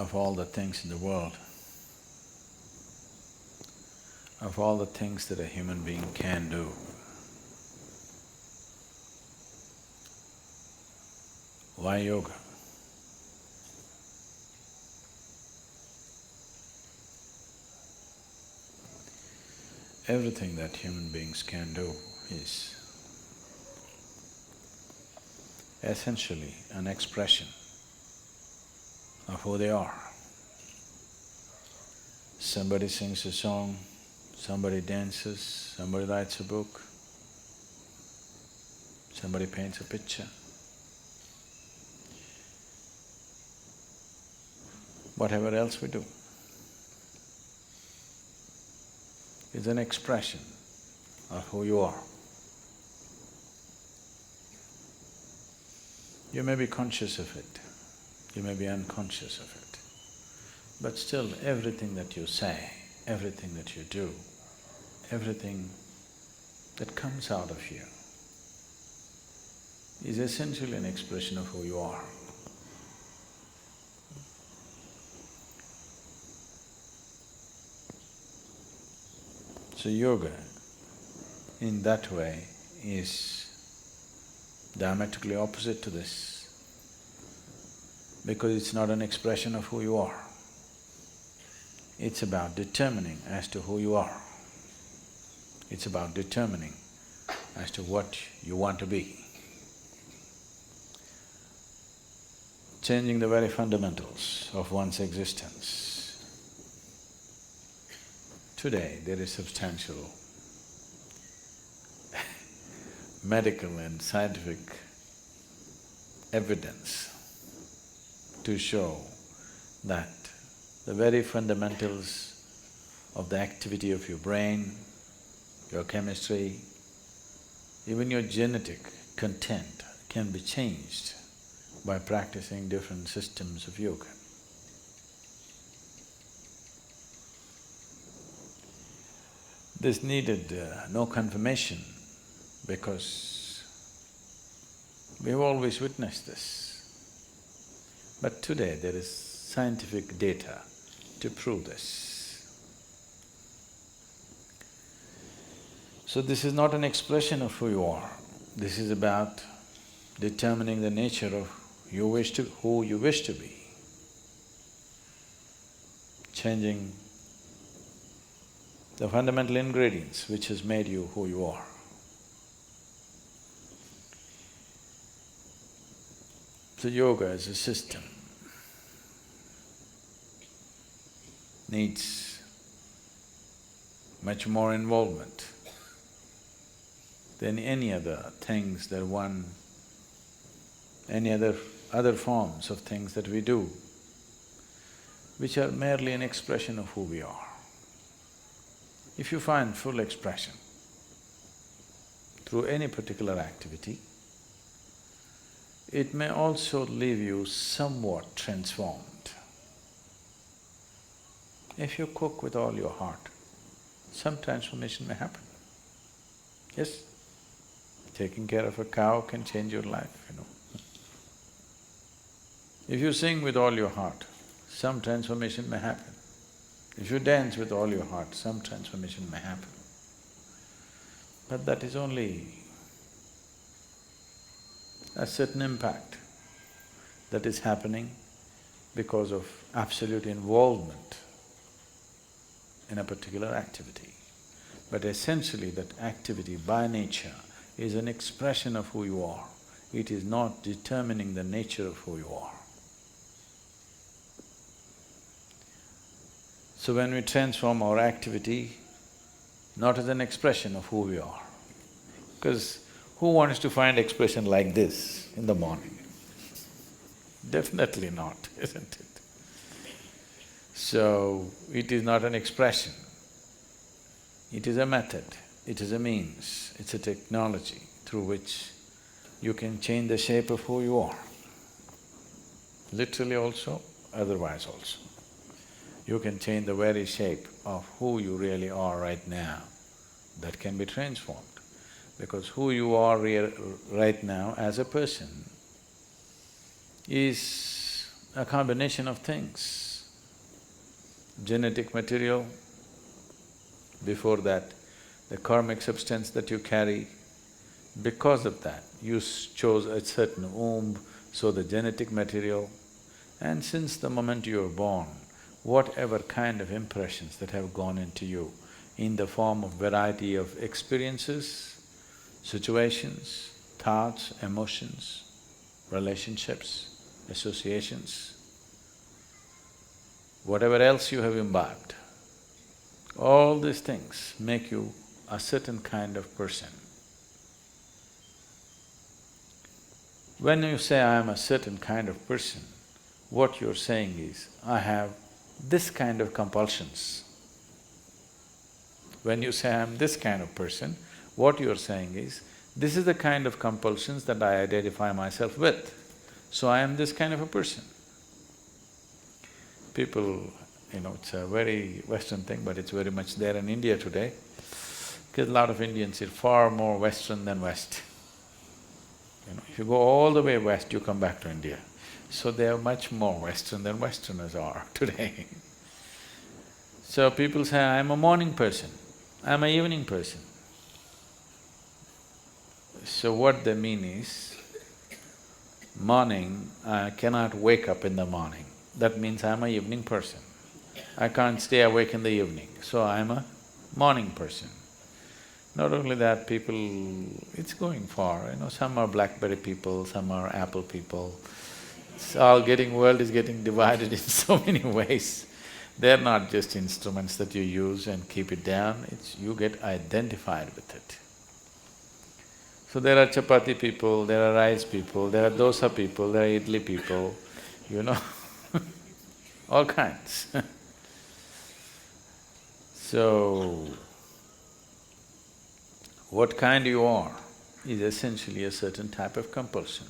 of all the things in the world, of all the things that a human being can do, why yoga? Everything that human beings can do is essentially an expression of who they are. Somebody sings a song, somebody dances, somebody writes a book, somebody paints a picture. Whatever else we do is an expression of who you are. You may be conscious of it, you may be unconscious of it, but still everything that you say, everything that you do, everything that comes out of you is essentially an expression of who you are. So yoga, in that way, is diametrically opposite to this, because it's not an expression of who you are. It's about determining as to who you are. It's about determining as to what you want to be. Changing the very fundamentals of one's existence. Today, there is substantial medical and scientific evidence to show that the very fundamentals of the activity of your brain, your chemistry, even your genetic content can be changed by practicing different systems of yoga. This needed no confirmation because we've always witnessed this. But today there is scientific data to prove this. So this is not an expression of who you are, this is about determining the nature of who you wish to be, changing the fundamental ingredients which has made you who you are. So yoga as a system needs much more involvement than any other things that any other forms of things that we do, which are merely an expression of who we are. If you find full expression through any particular activity, it may also leave you somewhat transformed. If you cook with all your heart, some transformation may happen. Yes, taking care of a cow can change your life, you know. If you sing with all your heart, some transformation may happen. If you dance with all your heart, some transformation may happen. But that is only a certain impact that is happening because of absolute involvement in a particular activity. But essentially that activity by nature is an expression of who you are. It is not determining the nature of who you are. So when we transform our activity, not as an expression of who we are, because who wants to find expression like this in the morning? Definitely not, isn't it? So, it is not an expression, it is a method, it is a means, it's a technology through which you can change the shape of who you are, literally also, otherwise also. You can change the very shape of who you really are right now, that can be transformed. Because who you are right now as a person is a combination of things. genetic material, before that, the karmic substance that you carry. Because of that, you chose a certain womb, so the genetic material. And since the moment you were born, whatever kind of impressions that have gone into you in the form of variety of experiences, situations, thoughts, emotions, relationships, associations, whatever else you have imbibed, all these things make you a certain kind of person. When you say, I am a certain kind of person, what you're saying is, I have this kind of compulsions. When you say, I am this kind of person, what you're saying is, this is the kind of compulsions that I identify myself with, so I am this kind of a person. People, it's a very Western thing, but it's very much there in India today, because a lot of Indians are far more Western than West. If you go all the way west, you come back to India. So they are much more Western than Westerners are today. So people say, I'm a morning person, I'm an evening person. So what they mean is, morning, I cannot wake up in the morning. That means I'm an evening person. I can't stay awake in the evening, so I'm a morning person. Not only that, people… it's going far, some are BlackBerry people, some are Apple people. It's all world is getting divided in so many ways. They're not just instruments that you use and keep it down, you get identified with it. So there are chapati people, there are rice people, there are dosa people, there are idli people, all kinds. So, what kind you are is essentially a certain type of compulsion.